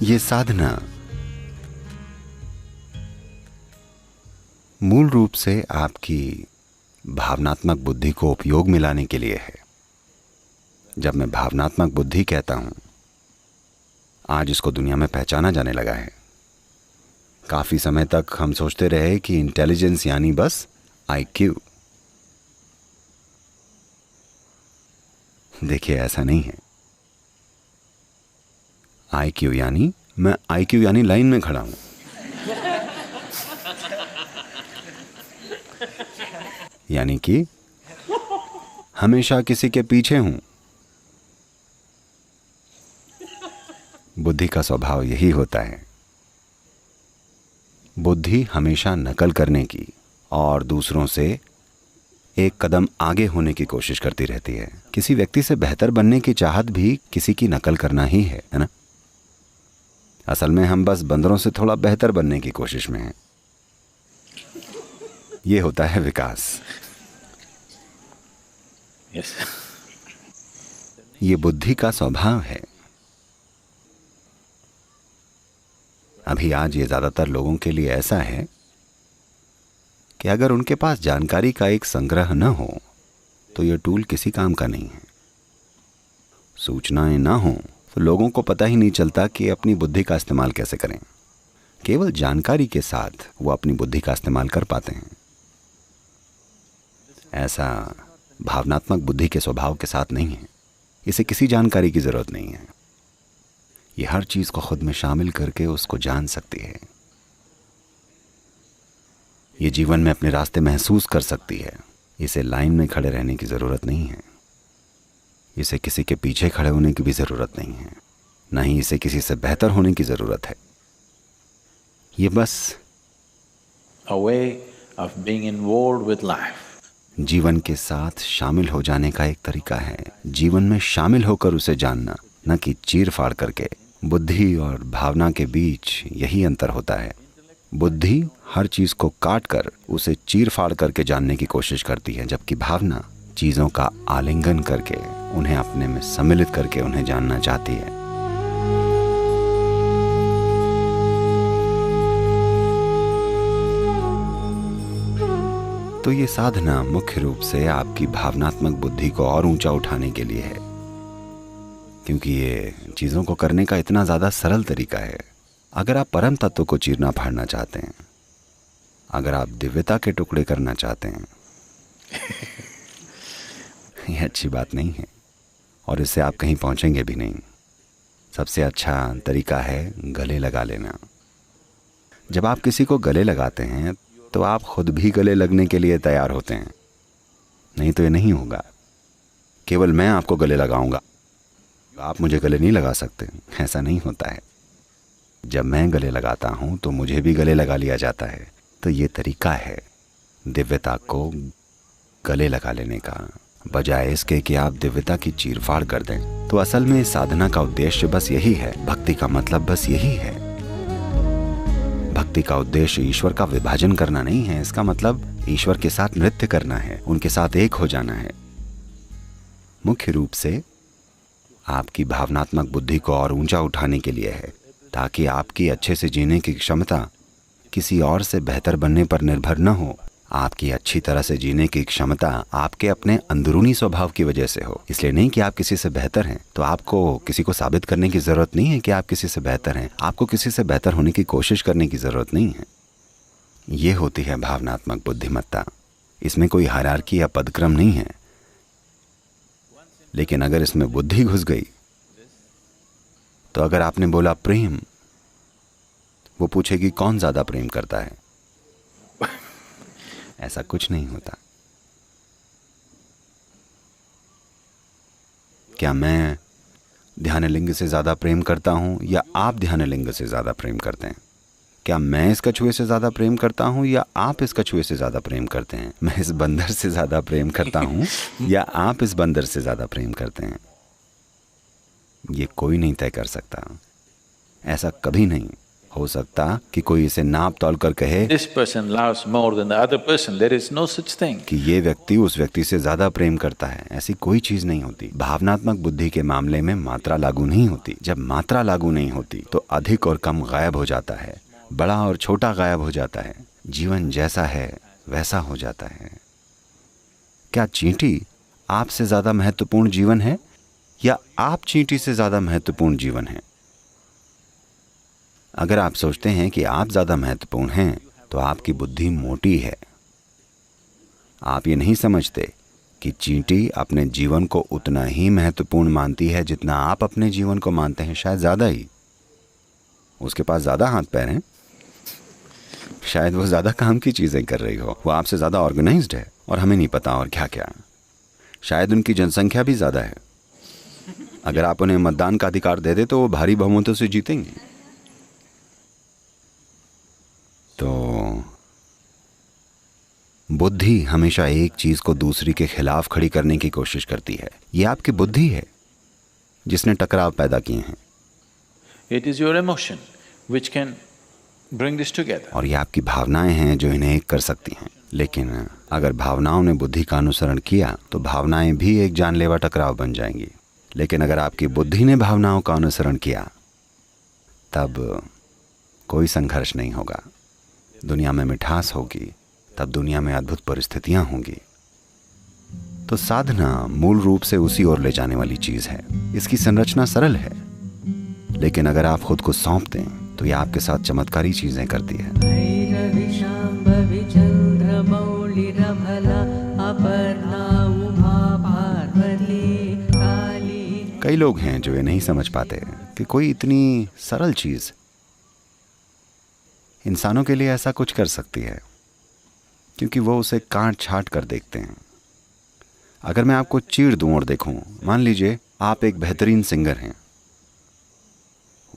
ये साधना मूल रूप से आपकी भावनात्मक बुद्धि को उपयोग में लाने के लिए है। जब मैं भावनात्मक बुद्धि कहता हूं, आज इसको दुनिया में पहचाना जाने लगा है। काफी समय तक हम सोचते रहे कि इंटेलिजेंस यानी बस आईक्यू। देखिए, ऐसा नहीं है। आईक्यू यानी मैं आईक्यू यानी लाइन में खड़ा हूं। यानी कि हमेशा किसी के पीछे हूं। बुद्धि का स्वभाव यही होता है। बुद्धि हमेशा नकल करने की और दूसरों से एक कदम आगे होने की कोशिश करती रहती है। किसी व्यक्ति से बेहतर बनने की चाहत भी किसी की नकल करना ही है ना? असल में हम बस बंदरों से थोड़ा बेहतर बनने की कोशिश में हैं। ये होता है विकास। Yes. ये बुद्धि का स्वभाव है। अभी आज ये ज्यादातर लोगों के लिए ऐसा है कि अगर उनके पास जानकारी का एक संग्रह न हो तो ये टूल किसी काम का नहीं है। सूचनाएं ना हो तो लोगों को पता ही नहीं चलता कि अपनी बुद्धि का इस्तेमाल कैसे करें। केवल जानकारी के साथ वो अपनी बुद्धि का इस्तेमाल कर पाते हैं। ऐसा भावनात्मक बुद्धि के स्वभाव के साथ नहीं है। इसे किसी जानकारी की जरूरत नहीं है। ये हर चीज को खुद में शामिल करके उसको जान सकती है। ये जीवन में अपने रास्ते महसूस कर सकती है। इसे लाइन में खड़े रहने की जरूरत नहीं है। इसे किसी के पीछे खड़े होने की भी जरूरत नहीं है। न ही इसे किसी से बेहतर होने की जरूरत है। ये बस A way of being involved with life. जीवन के साथ शामिल हो जाने का एक तरीका है। जीवन में शामिल होकर उसे जानना, न कि चीर फाड़ करके। बुद्धि और भावना के बीच यही अंतर होता है। बुद्धि हर चीज को काट कर उसे चीर फाड़ करके जानने की कोशिश करती है, जबकि भावना चीजों का आलिंगन करके उन्हें अपने में सम्मिलित करके उन्हें जानना चाहती है। तो ये साधना मुख्य रूप से आपकी भावनात्मक बुद्धि को और ऊंचा उठाने के लिए है, क्योंकि ये चीजों को करने का इतना ज्यादा सरल तरीका है। अगर आप परम तत्व को चीरना फाड़ना चाहते हैं, अगर आप दिव्यता के टुकड़े करना चाहते हैं, ये अच्छी बात नहीं है और इससे आप कहीं पहुंचेंगे भी नहीं। सबसे अच्छा तरीका है गले लगा लेना। जब आप किसी को गले लगाते हैं तो आप खुद भी गले लगने के लिए तैयार होते हैं। नहीं तो ये नहीं होगा। केवल मैं आपको गले लगाऊंगा, आप मुझे गले नहीं लगा सकते। ऐसा नहीं होता है। जब मैं गले लगाता हूं तो मुझे भी गले लगा लिया जाता है। तो ये तरीका है दिव्यता को गले लगा लेने का, बजाय इसके कि आप दिव्यता की चीरफाड़ कर दें। तो असल में इस साधना का उद्देश्य बस यही है। भक्ति का मतलब बस यही है। भक्ति का उद्देश्य ईश्वर का विभाजन करना नहीं है। इसका मतलब ईश्वर के साथ नृत्य करना है, उनके साथ एक हो जाना है। मुख्य रूप से आपकी भावनात्मक बुद्धि को और ऊंचा उठाने के लिए है, ताकि आपकी अच्छे से जीने की क्षमता किसी और से बेहतर बनने पर निर्भर न हो। आपकी अच्छी तरह से जीने की क्षमता आपके अपने अंदरूनी स्वभाव की वजह से हो। इसलिए नहीं कि आप किसी से बेहतर हैं, तो आपको किसी को साबित करने की जरूरत नहीं है कि आप किसी से बेहतर हैं। आपको किसी से बेहतर होने की कोशिश करने की जरूरत नहीं है। ये होती है भावनात्मक बुद्धिमत्ता। इसमें कोई हायरार्की या पदक्रम नहीं है। लेकिन अगर इसमें बुद्धि घुस गई तो अगर आपने बोला प्रेम, वो पूछेगी कौन ज्यादा प्रेम करता है। ऐसा कुछ नहीं होता। क्या मैं ध्यानलिंग से ज्यादा प्रेम करता हूं या आप ध्यानलिंग से ज्यादा प्रेम करते हैं? क्या मैं इस कछुए से ज्यादा प्रेम करता हूं या आप इस कछुए से ज्यादा प्रेम करते हैं? मैं इस बंदर से ज्यादा प्रेम करता हूं या आप इस बंदर से ज्यादा प्रेम करते हैं? ये कोई नहीं तय कर सकता। ऐसा कभी नहीं। हो सकता कि कोई इसे नाप तौल कर कहे this person loves more than the other person. There is no such thing. कि ये व्यक्ति उस व्यक्ति से ज्यादा प्रेम करता है। ऐसी कोई चीज नहीं होती। भावनात्मक बुद्धि के मामले में मात्रा लागू नहीं होती। जब मात्रा लागू नहीं होती तो अधिक और कम गायब हो जाता है, बड़ा और छोटा गायब हो जाता है। जीवन जैसा है वैसा हो जाता है। क्या चींटी आपसे ज्यादा महत्वपूर्ण जीवन है या आप चींटी से ज्यादा महत्वपूर्ण जीवन है? अगर आप सोचते हैं कि आप ज्यादा महत्वपूर्ण हैं तो आपकी बुद्धि मोटी है। आप ये नहीं समझते कि चींटी अपने जीवन को उतना ही महत्वपूर्ण मानती है जितना आप अपने जीवन को मानते हैं, शायद ज्यादा ही। उसके पास ज्यादा हाथ पैर हैं, शायद वो ज्यादा काम की चीजें कर रही हो, वो आपसे ज्यादा ऑर्गेनाइज्ड है और हमें नहीं पता और क्या क्या। शायद उनकी जनसंख्या भी ज्यादा है। अगर आप उन्हें मतदान का अधिकार दे दे तो वो भारी बहुमतों से जीतेंगे। तो बुद्धि हमेशा एक चीज को दूसरी के खिलाफ खड़ी करने की कोशिश करती है। ये आपकी बुद्धि है जिसने टकराव पैदा किए हैं। It is your emotion which can bring this together. और ये आपकी भावनाएं हैं जो इन्हें एक कर सकती हैं। लेकिन अगर भावनाओं ने बुद्धि का अनुसरण किया तो भावनाएं भी एक जानलेवा टकराव बन जाएंगी। लेकिन अगर आपकी बुद्धि ने भावनाओं का अनुसरण किया तब कोई संघर्ष नहीं होगा। दुनिया में मिठास होगी, तब दुनिया में अद्भुत परिस्थितियां होंगी। तो साधना मूल रूप से उसी ओर ले जाने वाली चीज है। इसकी संरचना सरल है, लेकिन अगर आप खुद को सौंप दें तो यह आपके साथ चमत्कारी चीजें करती है। कई लोग हैं जो ये नहीं समझ पाते कि कोई इतनी सरल चीज इंसानों के लिए ऐसा कुछ कर सकती है, क्योंकि वो उसे काट छाट कर देखते हैं। अगर मैं आपको चीर दूं और देखूं, मान लीजिए आप एक बेहतरीन सिंगर हैं।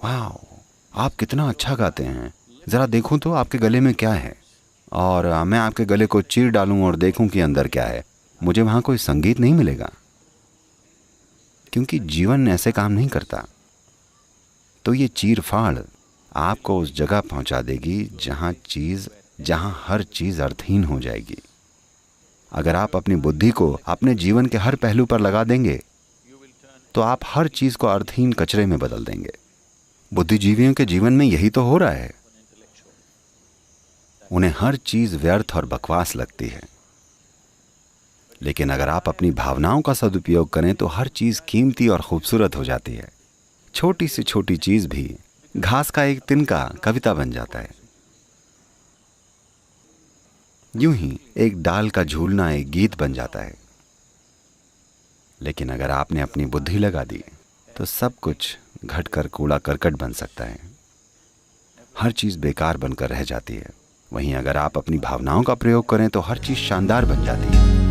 वाह, आप कितना अच्छा गाते हैं, जरा देखूं तो आपके गले में क्या है। और मैं आपके गले को चीर डालूं और देखूं कि अंदर क्या है, मुझे वहां कोई संगीत नहीं मिलेगा, क्योंकि जीवन ऐसे काम नहीं करता। तो ये चीर फाड़ आपको उस जगह पहुंचा देगी जहां हर चीज अर्थहीन हो जाएगी। अगर आप अपनी बुद्धि को अपने जीवन के हर पहलू पर लगा देंगे तो आप हर चीज को अर्थहीन कचरे में बदल देंगे। बुद्धिजीवियों के जीवन में यही तो हो रहा है। उन्हें हर चीज व्यर्थ और बकवास लगती है। लेकिन अगर आप अपनी भावनाओं का सदुपयोग करें तो हर चीज कीमती और खूबसूरत हो जाती है। छोटी से छोटी चीज भी घास का एक तिनका कविता बन जाता है। यूं ही एक डाल का झूलना एक गीत बन जाता है। लेकिन अगर आपने अपनी बुद्धि लगा दी तो सब कुछ घटकर कूड़ा करकट बन सकता है। हर चीज बेकार बनकर रह जाती है। वहीं अगर आप अपनी भावनाओं का प्रयोग करें तो हर चीज शानदार बन जाती है।